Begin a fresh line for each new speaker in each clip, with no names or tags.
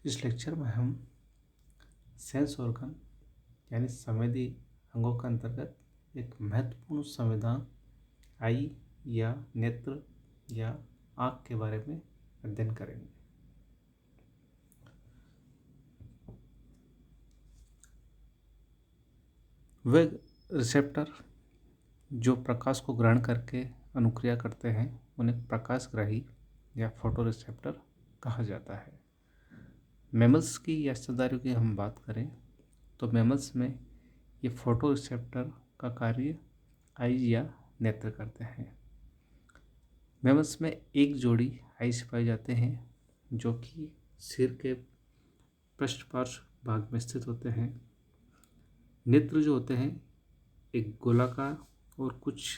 इस लेक्चर में हम सेंस ऑर्गन यानी संवेदी अंगों के अंतर्गत एक महत्वपूर्ण संवेदन आई या नेत्र या आँख के बारे में अध्ययन करेंगे। वे रिसेप्टर जो प्रकाश को ग्रहण करके अनुक्रिया करते हैं उन्हें प्रकाशग्राही या फोटो रिसेप्टर कहा जाता है। मैमल्स की या स्तनधारियों की हम बात करें तो मैमल्स में ये फोटो रिसेप्टर का कार्य आई या नेत्र करते हैं। मैमल्स में एक जोड़ी आइस पाए जाते हैं जो कि सिर के पृष्ठपार्श्व भाग में स्थित होते हैं। नेत्र जो होते हैं एक गोलाकार और कुछ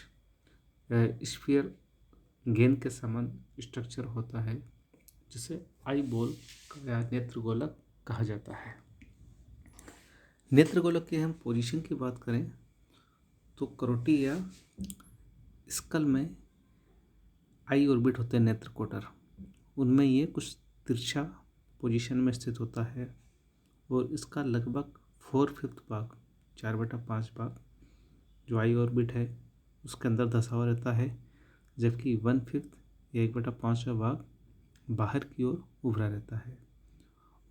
स्फीयर गेंद के समान स्ट्रक्चर होता है जिसे आई बॉल या नेत्र गोलक कहा जाता है। नेत्र गोलक की हम पोजीशन की बात करें तो करोटी या स्कल में आई ऑर्बिट होते हैं नेत्र कोटर, उनमें ये कुछ तिरछा पोजीशन में स्थित होता है और इसका लगभग 4/5 भाग 4/5 भाग जो आई ऑर्बिट है उसके अंदर धसा हुआ रहता है, जबकि 1/5 या 1/5 भाग बाहर की ओर उभरा रहता है।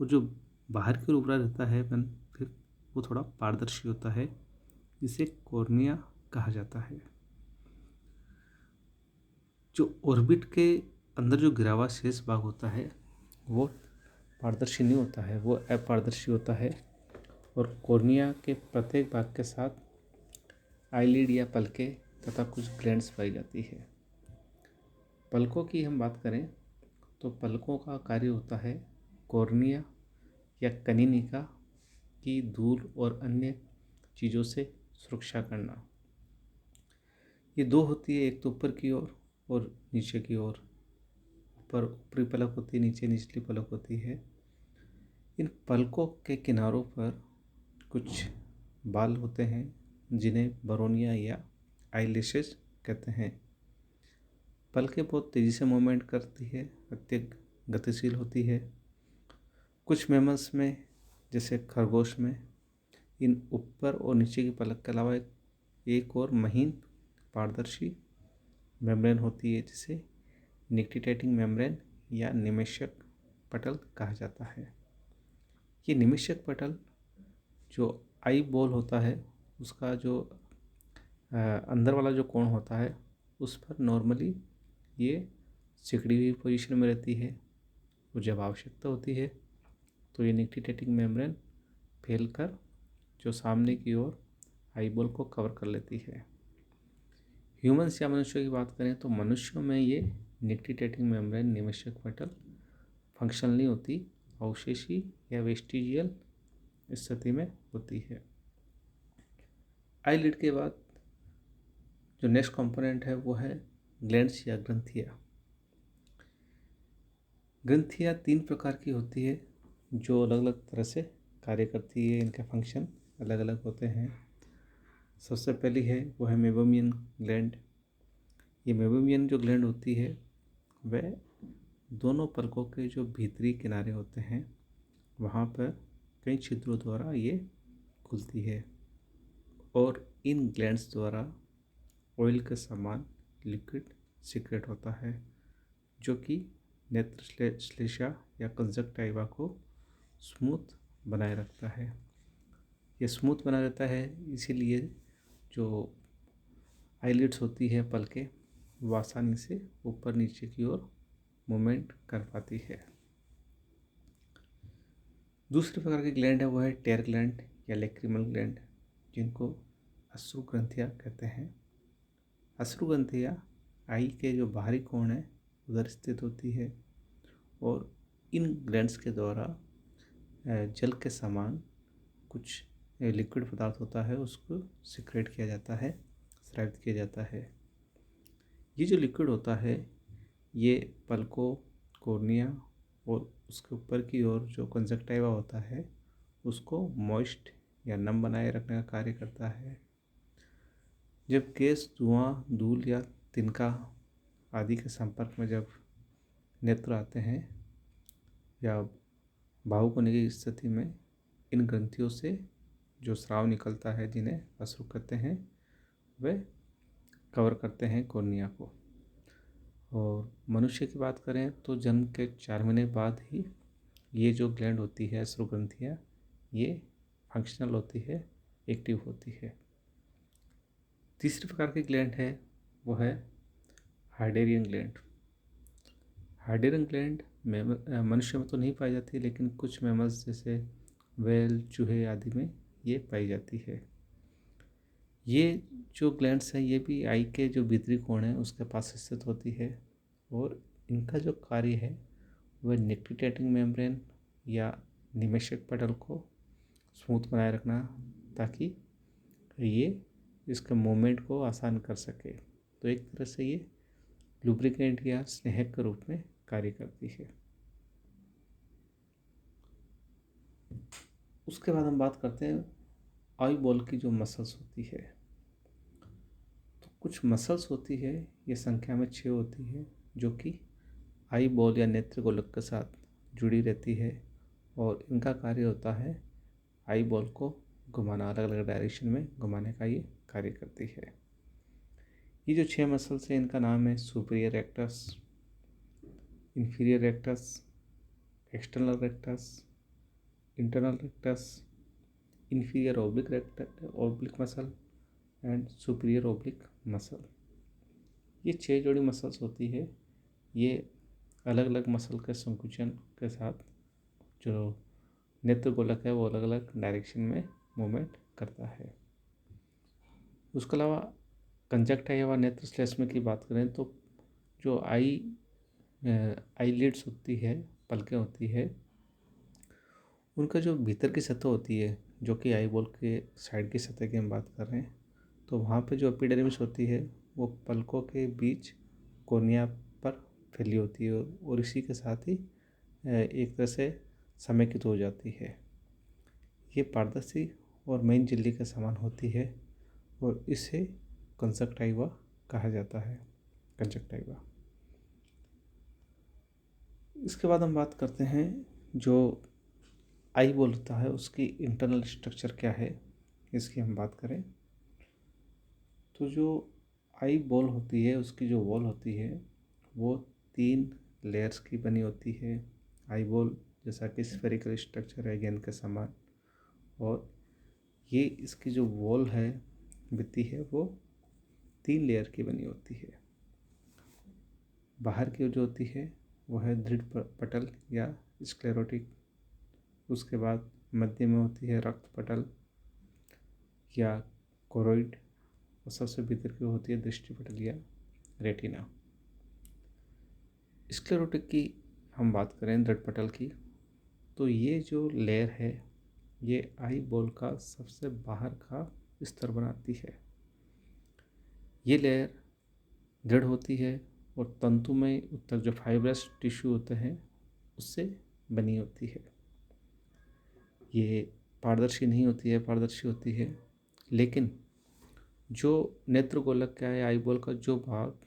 और जो बाहर की ओर उभरा रहता है 1/5 वो थोड़ा पारदर्शी होता है, जिसे कॉर्निया कहा जाता है। जो ऑर्बिट के अंदर जो गिरा हुआ शेष भाग होता है वो पारदर्शी नहीं होता है, वो अपारदर्शी होता है और कॉर्निया के प्रत्येक भाग के साथ आईलिड या पलकें तथा कुछ ग्लैंड्स पाई जाती है। पलकों की हम बात करें तो पलकों का कार्य होता है कॉर्निया या कनिनिका की धूल और अन्य चीज़ों से सुरक्षा करना। ये दो होती है, एक तो ऊपर की ओर और नीचे की ओर। ऊपर ऊपरी पलक होती है, नीचे निचली पलक होती है। इन पलकों के किनारों पर कुछ बाल होते हैं जिन्हें बरोनिया या आईलैशेस कहते हैं। पलकें बहुत तेज़ी से मूवमेंट करती है, अत्यधिक गतिशील होती है। कुछ मैमल्स में जैसे खरगोश में इन ऊपर और नीचे की पलक के अलावा एक और महीन पारदर्शी मेम्ब्रेन होती है जिसे निक्टिटेटिंग मेम्ब्रेन या निमेशक पटल कहा जाता है। ये निमेशक पटल जो आई बॉल होता है उसका जो अंदर वाला जो कोण होता है उस पर नॉर्मली ये सिकुड़ी हुई पोजीशन में रहती है और जब आवश्यकता होती है तो ये निक्टिटेटिंग मेम्ब्रेन फैलकर जो सामने की ओर आई बॉल को कवर कर लेती है। ह्यूमन्स या मनुष्यों की बात करें तो मनुष्यों में ये निक्टिटेटिंग मेम्ब्रेन निमेशक पटल फंक्शनल नहीं होती, अवशेषी या वेस्टिजियल स्थिति में होती है। आईलिड के बाद जो नेक्स्ट कंपोनेंट है वो है ग्लैंड्स या ग्रंथियाँ। ग्रंथियाँ 3 प्रकार की होती है जो अलग अलग तरह से कार्य करती है, इनके फंक्शन अलग अलग होते हैं। सबसे पहली है वो है मेबोमियन ग्लैंड। ये मेबोमियन जो ग्लैंड होती है वह दोनों पलकों के जो भीतरी किनारे होते हैं वहाँ पर कई छिद्रों द्वारा ये खुलती है और इन ग्लैंड्स द्वारा ऑयल के समान लिक्विड सीक्रेट होता है जो कि नेत्र श्लेष्मा या कंजक्टिवा को स्मूथ बनाए रखता है। ये स्मूथ बना रहता है इसीलिए जो आईलिड्स होती है पलकें वो आसानी से ऊपर नीचे की ओर मूवमेंट कर पाती है। दूसरे प्रकार की ग्लैंड है वो है टेर ग्लैंड या लैक्रिमल ग्लैंड, जिनको अश्रु ग्रंथियाँ कहते हैं। अश्रु ग्रंथियाँ आई के जो बाहरी कोण है उधर स्थित होती है और इन ग्लैंड्स के द्वारा जल के समान कुछ लिक्विड पदार्थ होता है उसको सिक्रेट किया जाता है, स्रावित किया जाता है। ये जो लिक्विड होता है ये पलकों, कॉर्निया और उसके ऊपर की ओर जो कंजक्टिवा होता है उसको मॉइस्ट या नम बनाए रखने का कार्य करता है। जब गैस, धुआं, धूल या तिनका आदि के संपर्क में जब नेत्र आते हैं या भावुक होने की स्थिति में इन ग्रंथियों से जो स्राव निकलता है, जिन्हें अश्रु कहते हैं, वे कवर करते हैं कॉर्निया को। और मनुष्य की बात करें तो जन्म के 4 महीने बाद ही ये जो ग्लैंड होती है, अश्रु ग्रंथियाँ, ये फंक्शनल होती है, एक्टिव होती है। तीसरी प्रकार की ग्लैंड है वो है हाइडेरियन ग्लैंड। हाइडेरियन ग्लैंड मनुष्य में तो नहीं पाई जाती, लेकिन कुछ मैमल्स जैसे व्हेल, चूहे आदि में ये पाई जाती है। ये जो ग्लैंड्स हैं ये भी आई के जो भीतरी कोण है उसके पास स्थित होती है, और इनका जो कार्य है वह निक्टिटेटिंग मेम्ब्रेन या निमेशक पटल को स्मूथ बनाए रखना, ताकि ये इसके मूवमेंट को आसान कर सके। तो एक तरह से ये लुब्रिकेंट या स्नेहक के रूप में कार्य करती है। उसके बाद हम बात करते हैं आई बॉल की जो मसल्स होती है। तो कुछ मसल्स होती है, ये संख्या में 6 होती है, जो कि आई बॉल या नेत्र गोलक के साथ जुड़ी रहती है, और इनका कार्य होता है आई बॉल को घुमाना, अलग अलग डायरेक्शन में घुमाने का ये कार्य करती है। ये जो 6 मसल्स हैं इनका नाम है superior rectus, inferior rectus, external rectus, internal rectus, inferior oblique muscle and superior oblique muscle. ये 6 जोड़ी मसल्स होती है। ये अलग अलग मसल के संकुचन के साथ जो नेत्र गोलक है वो अलग अलग डायरेक्शन में मूवमेंट करता है। उसके अलावा कंजक्टाइवा नेत्र श्लेष्म की बात करें तो जो आई लिड्स होती है, पलकें होती है, उनका जो भीतर की सतह होती है, जो कि आई बॉल के साइड की सतह की हम बात कर रहे हैं, तो वहाँ पे जो एपिडर्मिस होती है वो पलकों के बीच कोर्निया पर फैली होती है, और इसी के साथ ही एक तरह से समेकित हो जाती है। ये पारदर्शी और मेन झिल्ली के समान होती है, और इसे कंजक्टाइवा कहा जाता है, कंजक्टाइवा। इसके बाद हम बात करते हैं जो आई बॉल होता है उसकी इंटरनल स्ट्रक्चर क्या है, इसकी हम बात करें तो जो आई बॉल होती है उसकी जो वॉल होती है वो 3 लेयर्स की बनी होती है। आई बॉल जैसा कि स्फेरिकल स्ट्रक्चर है गेंद के समान, और ये इसकी जो वॉल है, भित्ति है, वो 3 लेयर की बनी होती है। बाहर की जो होती है वो है दृढ़ पटल या स्क्लेरोटिक। उसके बाद मध्य में होती है रक्त पटल या कोरोइड, और सबसे भीतर की होती है दृष्टि पटल या रेटिना। स्क्लेरोटिक की हम बात करें, दृढ़ पटल की, तो ये जो लेयर है ये आई बॉल का सबसे बाहर का स्तर बनाती है। ये लेयर दृढ़ होती है और तंतुमय उत्तक जो फाइब्रस टिश्यू होते हैं उससे बनी होती है। ये पारदर्शी नहीं होती है, पारदर्शी होती है, लेकिन जो नेत्र गोलक का है, आई बॉल का जो भाग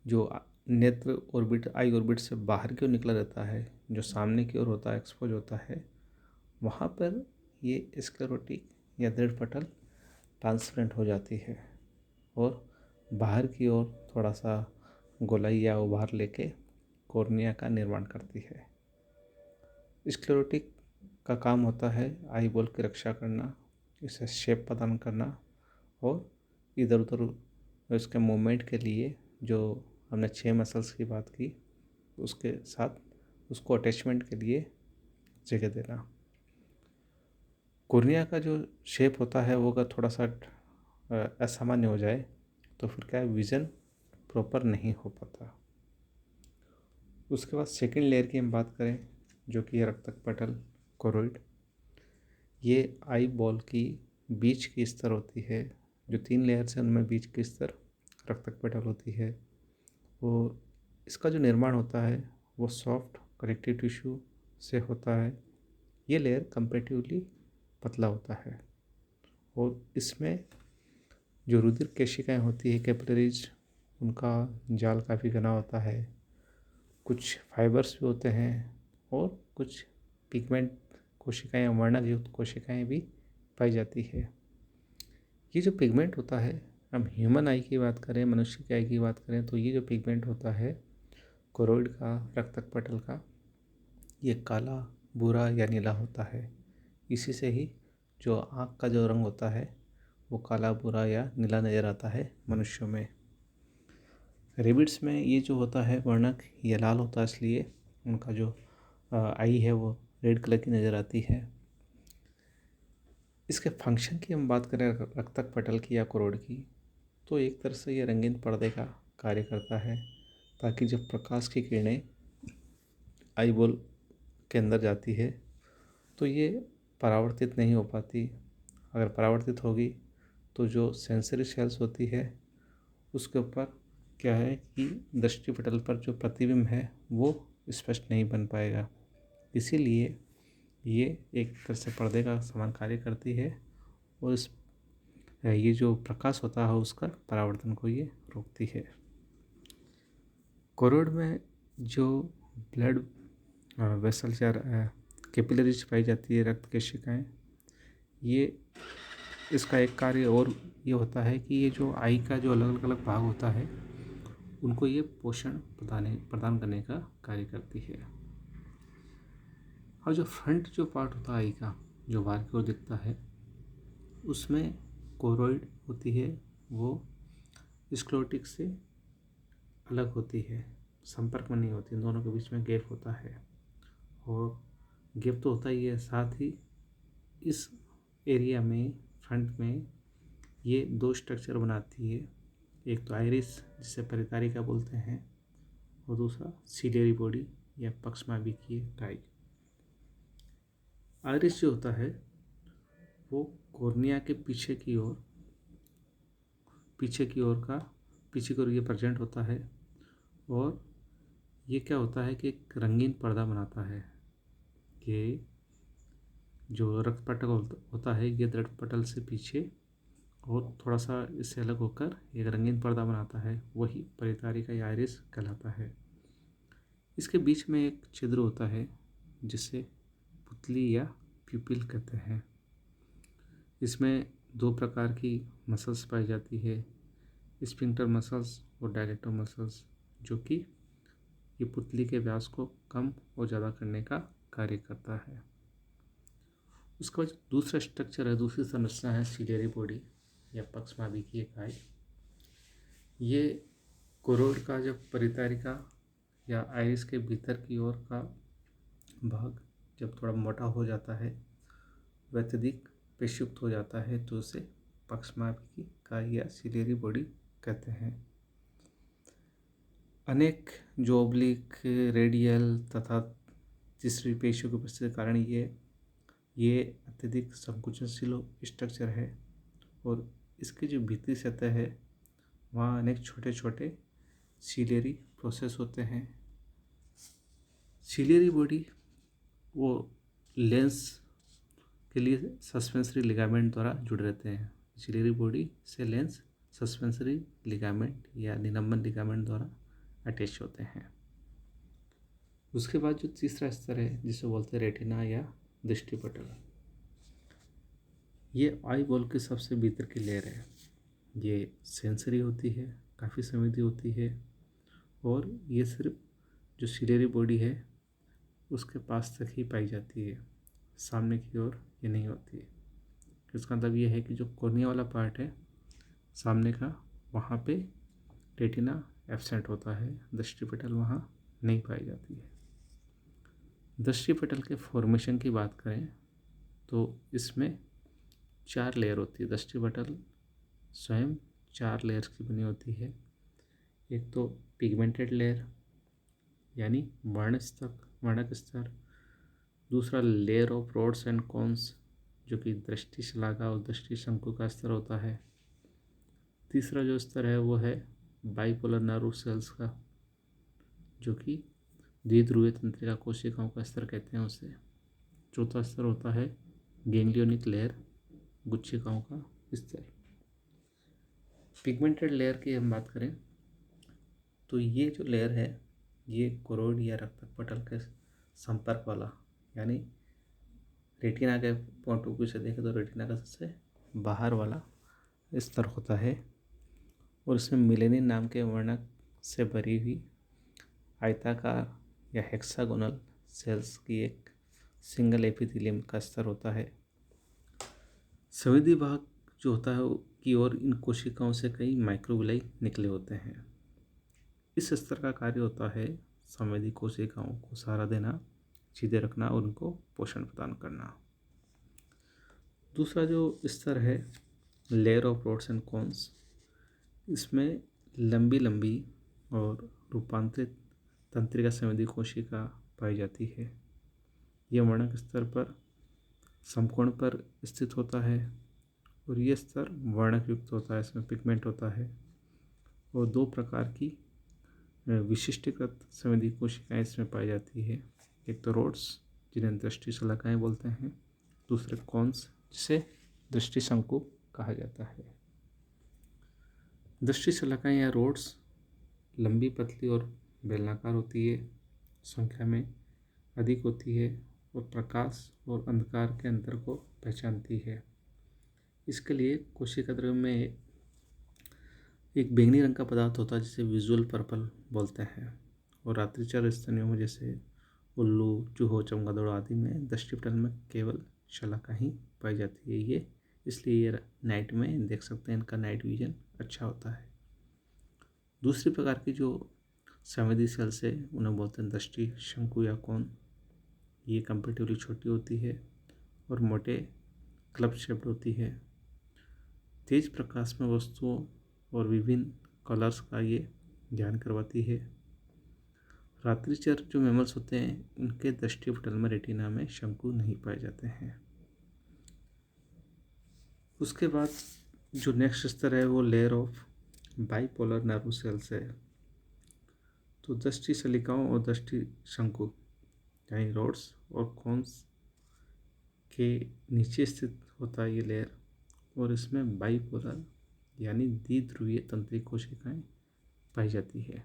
जो नेत्र ऑर्बिट, आई ऑर्बिट से बाहर की ओर निकला रहता है, जो सामने की ओर होता है, एक्सपोज होता है, वहाँ पर ये स्क्लेरोटिक या दृढ़ पटल ट्रांसपेरेंट हो जाती है और बाहर की ओर थोड़ा सा गोलाई या उभार लेके कॉर्निया का निर्माण करती है। स्क्लेरोटिक का काम होता है आई बॉल की रक्षा करना, इसे शेप प्रदान करना, और इधर उधर इसके मूवमेंट के लिए जो हमने 6 मसल्स की बात की उसके साथ उसको अटैचमेंट के लिए जगह देना। कॉर्निया का जो शेप होता है वो अगर थोड़ा सा असामान्य हो जाए तो फिर क्या है, विज़न प्रॉपर नहीं हो पाता। उसके बाद सेकंड लेयर की हम बात करें जो कि रक्तक पटल, कोरोइड, ये आई बॉल की बीच की स्तर होती है। जो 3 लेयर्स हैं उनमें बीच की स्तर रक्तक पटल होती है, और इसका जो निर्माण होता है वो सॉफ्ट कनेक्टिव टिश्यू से होता है। ये लेयर कंपैरेटिवली पतला होता है, और इसमें जो रुधिर केशिकाएँ होती है, कैपिलरीज, उनका जाल काफ़ी घना होता है। कुछ फाइबर्स भी होते हैं और कुछ पिगमेंट कोशिकाएं, वर्णयुक्त कोशिकाएं भी पाई जाती है। ये जो पिगमेंट होता है, हम ह्यूमन आई की बात करें, मनुष्य की आई की बात करें, तो ये जो पिगमेंट होता है कोरोइड का, रक्तक पटल का, ये काला, भूरा या नीला होता है। इसी से ही जो आँख का जो रंग होता है वो काला, भूरा या नीला नज़र आता है मनुष्यों में। रेबिट्स में ये जो होता है वर्णक, ये लाल होता है, इसलिए उनका जो आई है वो रेड कलर की नज़र आती है। इसके फंक्शन की हम बात करें रक्तक पटल की या कोरोइड की, तो एक तरह से ये रंगीन पर्दे का कार्य करता है, ताकि जब प्रकाश की किरणें आई बॉल के अंदर जाती है तो ये परावर्तित नहीं हो पाती। अगर परावर्तित होगी तो जो सेंसरी सेल्स होती है उसके ऊपर क्या है कि दृष्टि पटल पर जो प्रतिबिंब है वो स्पष्ट नहीं बन पाएगा। इसीलिए ये एक तरह से पर्दे का समान कार्य करती है और ये जो प्रकाश होता है उसका परावर्तन को ये रोकती है। कोरोइड में जो ब्लड वेसल्स या कैपिलरीज पाई जाती है, रक्त केशिकाएं, ये इसका एक कार्य और ये होता है कि ये जो आई का जो अलग अलग भाग होता है उनको ये पोषण प्रदान करने का कार्य करती है। और जो फ्रंट जो पार्ट होता है आई का, जो बाहर की ओर दिखता है, उसमें कोरोइड होती है, वो स्क्लेरोटिक से अलग होती है, संपर्क में नहीं होती, दोनों के बीच में गैप होता है। और गैप तो होता ही है, साथ ही इस एरिया में फ्रंट में ये दो स्ट्रक्चर बनाती है, एक तो आइरिस जिसे परितारिका बोलते हैं और दूसरा सीलियरी बॉडी या पक्षमाभिकीय टाई। आइरिस जो होता है वो कॉर्निया के पीछे की ओर ये प्रेजेंट होता है और ये क्या होता है कि एक रंगीन पर्दा बनाता है। कि जो रक्त पटल होता है ये रक्त पटल से पीछे और थोड़ा सा इससे अलग होकर एक रंगीन पर्दा बनाता है, वही परितारिका या आइरिस कहलाता है। इसके बीच में एक छिद्र होता है जिसे पुतली या प्यूपिल कहते हैं। इसमें दो प्रकार की मसल्स पाई जाती है, स्फिंक्टर मसल्स और डायलेटर मसल्स, जो कि ये पुतली के व्यास को कम और ज़्यादा करने का कार्य करता है। उसका दूसरा स्ट्रक्चर है, दूसरी संरचना है सीलियरी बॉडी या पक्षमाभिकीय काई। ये कोरोइड का जब परितारिका या आइरिस के भीतर की ओर का भाग जब थोड़ा मोटा हो जाता है, वह अत्यधिक पेशयुक्त हो जाता है, तो उसे पक्षमाभिकीय काई या सीलियरी बॉडी कहते हैं। अनेक जो ओब्लिक, रेडियल तथा तीसरी पेशियों की उपस्थिति के कारण ये अत्यधिक संकुचनशील स्ट्रक्चर है और इसकी जो भीतरी सतह है वहाँ अनेक छोटे छोटे सीलियरी प्रोसेस होते हैं। सीलियरी बॉडी वो लेंस के लिए सस्पेंसरी लिगामेंट द्वारा जुड़े रहते हैं। सीलियरी बॉडी से लेंस सस्पेंसरी लिगामेंट या निलंबन लिगामेंट द्वारा अटैच होते हैं। उसके बाद जो तीसरा स्तर है जिसे बोलते हैं रेटिना या दृष्टि पटल, ये आई बॉल की सबसे भीतर की लेयर है। ये सेंसरी होती है, काफ़ी समृद्धि होती है और ये सिर्फ जो सीलियरी बॉडी है उसके पास तक ही पाई जाती है, सामने की ओर ये नहीं होती है। इसका मतलब ये है कि जो कॉर्निया वाला पार्ट है सामने का, वहाँ पे रेटिना एब्सेंट होता है, दृष्टि पटल वहाँ नहीं पाई जाती है। दृष्टि पटल के फॉर्मेशन की बात करें तो इसमें 4 लेयर होती है। दृष्टि पटल स्वयं 4 लेयर्स की बनी होती है। एक तो पिगमेंटेड लेयर यानी वर्णक स्तर, दूसरा layer of rods and cones जो कि दृष्टि शलाका और दृष्टि शंकु का स्तर होता है। तीसरा जो स्तर है वो है बाइपोलर नर्व सेल्स का, जो कि द्विध्रुवीय तंत्रिका कोशिकाओं का स्तर कहते हैं उसे। चौथा स्तर होता है गैंग्लियोनिक लेयर, गुच्छिकाओं का स्तर। पिगमेंटेड लेयर की हम बात करें तो ये जो लेयर है ये कोरोइड या रक्तक पटल के संपर्क वाला यानी रेटिना के पॉइंट ऑफ व्यू से देखें तो रेटिना का सबसे बाहर वाला स्तर होता है और इसमें मिलेनिन नाम के वर्णक से भरी हुई आयताकार या हेक्सागोनल सेल्स की एक सिंगल एपिथेलियम का स्तर होता है। संवेदी भाग जो होता है की ओर इन कोशिकाओं से कई माइक्रोविलाई निकले होते हैं। इस स्तर का कार्य होता है संवेदी कोशिकाओं को सहारा देना, सीधे रखना और उनको पोषण प्रदान करना। दूसरा जो स्तर है layer of rods and cones, इसमें लंबी लंबी और रूपांतरित तंत्रिका संवेदी कोशिका पाई जाती है। यह वर्णक स्तर पर समकोण पर स्थित होता है और ये स्तर वर्णक युक्त होता है, इसमें पिगमेंट होता है और दो प्रकार की विशिष्टीकृत संवेदी कोशिकाएं इसमें पाई जाती है। एक तो रोड्स जिन्हें दृष्टि शलाकाएं बोलते हैं, दूसरे कॉन्स जिसे दृष्टि शंकु कहा जाता है। दृष्टि शलाकाएं या रोड्स लंबी, पतली और बेलनाकार होती है, संख्या में अधिक होती है और प्रकाश और अंधकार के अंतर को पहचानती है। इसके लिए कोशिका द्रव्य में एक बैंगनी रंग का पदार्थ होता है जिसे विजुअल पर्पल बोलते हैं और रात्रिचर स्तनियों में जैसे उल्लू, चूहों, चमगादड़ आदि में दृष्टिपटल में केवल शलाका ही पाई जाती है। ये इसलिए ये नाइट में देख सकते हैं, इनका नाइट विजन अच्छा होता है। दूसरी प्रकार की जो संवेदी सेल्स है उन्हें बोलते हैं दृष्टि शंकु या कोन। ये कंपेरेटिवली छोटी होती है और मोटे क्लब शेप्ड होती है। तेज प्रकाश में वस्तुओं और विभिन्न कलर्स का ये ध्यान करवाती है। रात्रिचर जो मैमल्स होते हैं उनके दृष्टिपटल में रेटिना में शंकु नहीं पाए जाते हैं। उसके बाद जो नेक्स्ट स्तर है वो layer of bipolar nerve cells है। तो दृष्टि शलिकाओं और दृष्टि शंकु यानी रोड्स और कॉन्स के नीचे स्थित होता है ये लेयर और इसमें बाइपोलर यानी द्विध्रुवीय तंत्रिक कोशिकाएं पाई जाती है।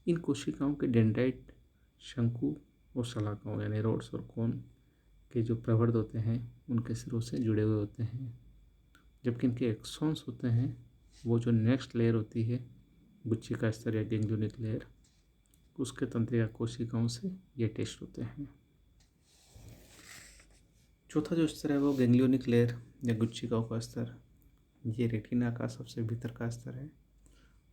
इन कोशिकाओं के डेंड्राइट शंकु और शलाकाओं यानी रोड्स और कोन के जो प्रवर्ध होते हैं उनके सिरों से जुड़े हुए होते हैं, जबकि इनके एक्सॉन्स होते हैं वो जो नेक्स्ट लेयर होती है गुच्छी का स्तर या गैंग्लियोनिक लेयर, उसके तंत्रिका कोशिकाओं से ये अटैच्ड होते हैं। चौथा जो स्तर है वो गैंग्लियोनिक लेयर या गुच्छिकाओं का स्तर, ये रेटिना का सबसे भीतर का स्तर है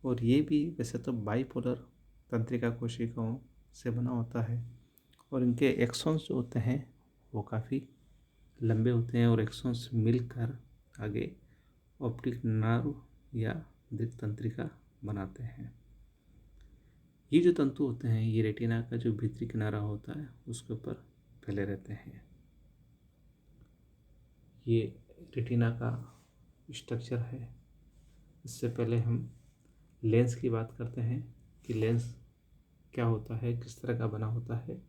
और ये भी वैसे तो बाइपोलर तंत्रिका कोशिकाओं से बना होता है और इनके एक्सॉन्स जो होते हैं वो काफ़ी लंबे होते हैं और एक्सॉन्स मिलकर आगे ऑप्टिक नर्व या दीर्घ तंत्रिका बनाते हैं। ये जो तंतु होते हैं ये रेटिना का जो भीतरी किनारा होता है उसके ऊपर फैले रहते हैं। ये रेटिना का स्ट्रक्चर है। इससे पहले हम लेंस की बात करते हैं कि लेंस क्या होता है, किस तरह का बना होता है।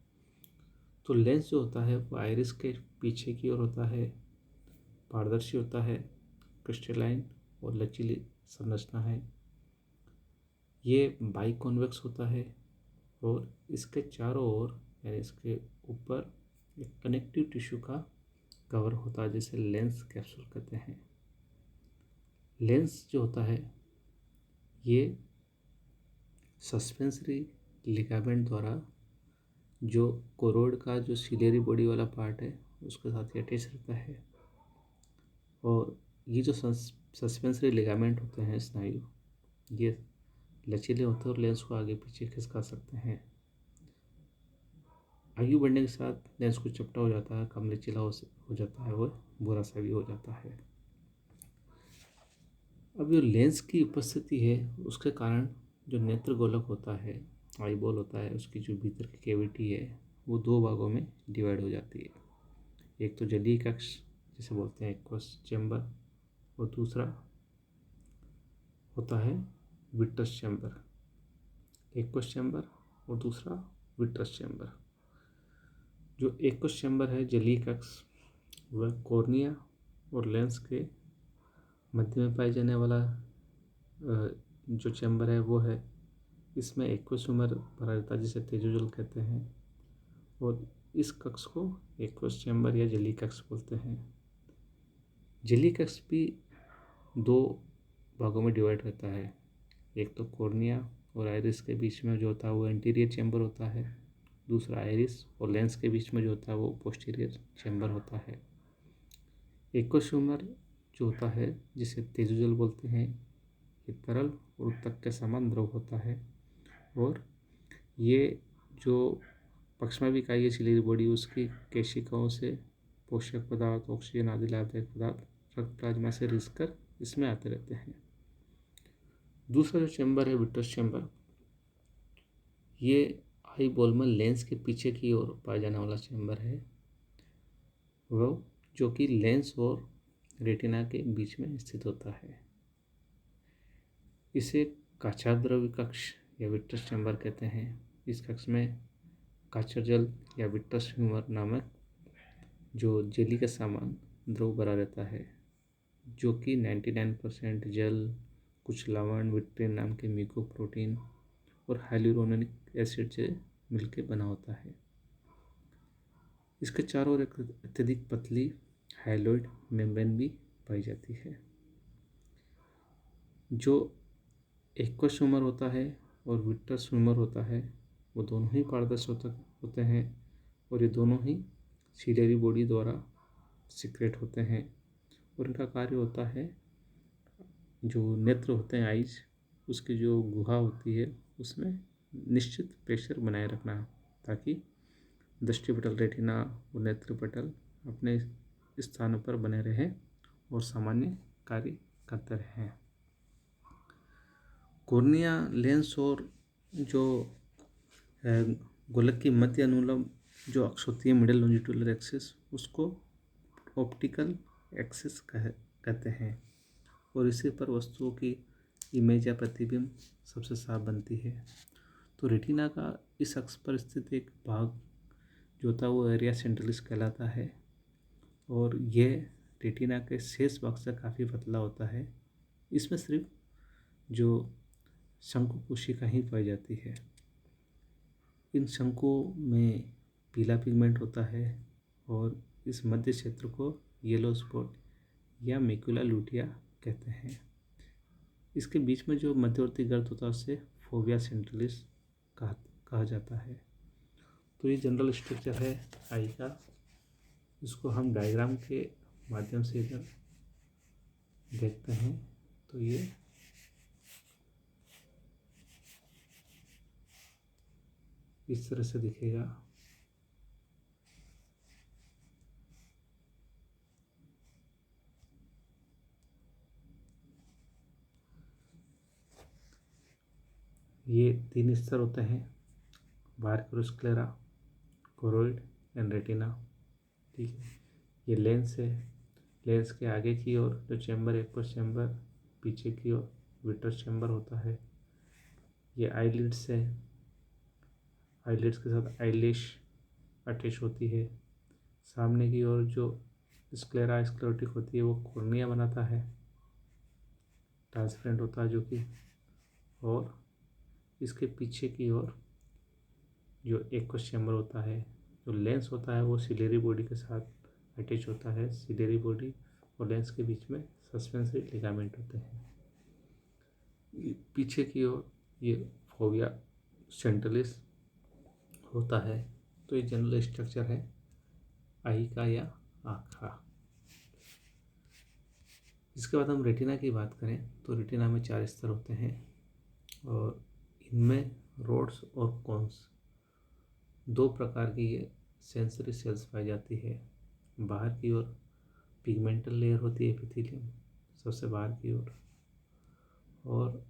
तो लेंस जो होता है वो आइरिस के पीछे की ओर होता है, पारदर्शी होता है, क्रिस्टलाइन और लचीली संरचना है। ये बाइकॉन्वेक्स होता है और इसके चारों ओर यानी इसके ऊपर एक कनेक्टिव टिश्यू का कवर होता है जिसे लेंस कैप्सूल कहते हैं। लेंस जो होता है ये सस्पेंसरी लिगामेंट द्वारा जो कोरोइड का जो सिलेरी बॉडी वाला पार्ट है उसके साथ ये अटैच रहता है और ये जो सस्पेंसरी लिगामेंट होते हैं स्नायु ये लचीले होते हैं और लेंस को आगे पीछे खिसका सकते हैं। आयु बढ़ने के साथ लेंस को चपटा हो जाता है, कम लचीला हो जाता है, वो बुरा सा भी हो जाता है। अब जो लेंस की उपस्थिति है उसके कारण जो नेत्र गोलक होता है, आई बॉल होता है, उसकी जो भीतर की कैविटी है वो दो भागों में डिवाइड हो जाती है। एक तो जलीय कक्ष जिसे बोलते हैं एक्वस चैम्बर और दूसरा होता है विट्रस चैम्बर। एक्वस चैम्बर और दूसरा विट्रस चैम्बर। जो एक्वस चैम्बर है जलीय कक्ष वह कॉर्निया और लेंस के मध्य में पाए जाने वाला जो चैम्बर है वो है। इसमें एक्वस ह्यूमर भरा रहता है जिसे तेजोजल कहते हैं और इस कक्ष को एक्वस चैम्बर या जेली कक्ष बोलते हैं। जेली कक्ष भी दो भागों में डिवाइड रहता है। एक तो कॉर्निया और आइरिस के बीच में जो होता है वो एंटीरियर चैम्बर होता है, दूसरा आइरिस और लेंस के बीच में जो होता है वो पोस्टीरियर चैम्बर होता है। एक्वस ह्यूमर जो होता है, जिसे तेजोजल बोलते हैं, ये तरल और उत्तक के समान द्रव होता है और ये जो पक्षमाभिकायी सिलेरी बॉडी उसकी केशिकाओं से पोषक पदार्थ, ऑक्सीजन आदि लाभदायक पदार्थ रक्त प्लाज्मा से रिसकर इसमें आते रहते हैं। दूसरा जो चैम्बर है विट्रस चैम्बर, ये आई बॉल में लेंस के पीछे की ओर पाया जाने वाला चैम्बर है, वो जो कि लेंस और रेटिना के बीच में स्थित होता है। इसे काचाद्रव्य कक्ष या विट्रस चैम्बर कहते हैं। इस कक्ष में काचर जल या विट्रस ह्यूमर नामक जो जेली का सामान द्रव भरा रहता है, जो कि 99% जल, कुछ लवण, विट्रिन नाम के म्यूकोप्रोटीन और हाइलुरोनिक एसिड से मिलकर बना होता है। इसके चारों ओर एक अत्यधिक पतली हाइलोइड मेम्ब्रेन भी पाई जाती है। जो एक्वस ह्यूमर होता है और विट्रस ह्यूमर होता है वो दोनों ही पारदर्शी होते हैं और ये दोनों ही सिलेरी बॉडी द्वारा सिक्रेट होते हैं और इनका कार्य होता है जो नेत्र होते हैं आइज, उसकी जो गुहा होती है उसमें निश्चित प्रेशर बनाए रखना, ताकि दृष्टिपटल, रेटिना और नेत्रपटल अपने स्थानों पर बने रहें और सामान्य कार्य करते रहें। कॉर्निया, लेंस और जो गोलक की मध्य अनुलंब जो अक्ष होती है, मिडल लॉन्जिट्यूडल एक्सिस, उसको ऑप्टिकल एक्सिस कहते हैं और इसी पर वस्तुओं की इमेज या प्रतिबिंब सबसे साफ बनती है। तो रेटिना का इस अक्ष पर स्थित एक भाग जो होता है वो एरिया सेंट्रलिस कहलाता है और यह रेटिना के शेष भाग से काफ़ी पतला होता है। इसमें सिर्फ जो शंकु कोशिका ही पाई जाती है। इन शंकुओं में पीला पिगमेंट होता है और इस मध्य क्षेत्र को येलो स्पॉट या मैक्युला लुटिया कहते हैं। इसके बीच में जो मध्यवर्ती गर्त होता है उसे फोविया सेंट्रलिस कहा जाता है। तो ये जनरल स्ट्रक्चर है आई का। इसको हम डायग्राम के माध्यम से अगर देखते हैं तो ये इस तरह से दिखेगा। ये 3 स्तर होते हैं, बारक्रोस्क्लेरा, कोरोइड एंड रेटिना। ठीक है, ये लेंस है। लेंस के आगे की ओर जो चैम्बर, एक्वस चैम्बर, पीछे की ओर विट्रस चैम्बर होता है। ये आईलिड्स है, आईलिड्स के साथ आईलिश अटैच होती है। सामने की ओर जो स्क्लेरा स्क्लेरोटिक होती है वो कॉर्निया बनाता है, ट्रांसपेरेंट होता है जो कि, और इसके पीछे की ओर जो एक्वस चैम्बर होता है, जो लेंस होता है वो सिलेरी बॉडी के साथ अटैच होता है। सिलेरी बॉडी और लेंस के बीच में सस्पेंसरी लिगामेंट होते हैं। पीछे की ओर ये फोविया सेंट्रलिस होता है। तो ये जनरल स्ट्रक्चर है आई का या आँख का। इसके बाद हम रेटिना की बात करें तो रेटिना में 4 स्तर होते हैं और इनमें रोड्स और कोन्स 2 प्रकार की ये सेंसरी सेल्स पाई जाती है। बाहर की ओर पिगमेंटल लेयर होती है, एपिथेलियम सबसे बाहर की ओर, और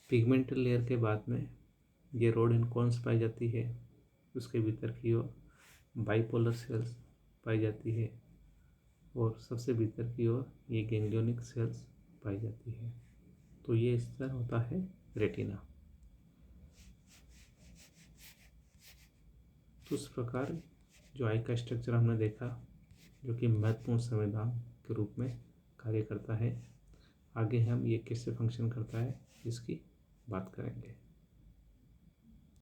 पिगमेंटल लेयर के बाद में ये रोड एंड कोन्स पाई जाती है। उसके भीतर की ओर बाइपोलर सेल्स पाई जाती है और सबसे भीतर की ओर ये गैंग्लियोनिक सेल्स पाई जाती है। तो ये स्तर होता है रेटिना। तो इस प्रकार जो आई का स्ट्रक्चर हमने देखा, जो कि महत्वपूर्ण संवेदन के रूप में कार्य करता है। आगे हम ये कैसे फंक्शन करता है इसकी बात करेंगे।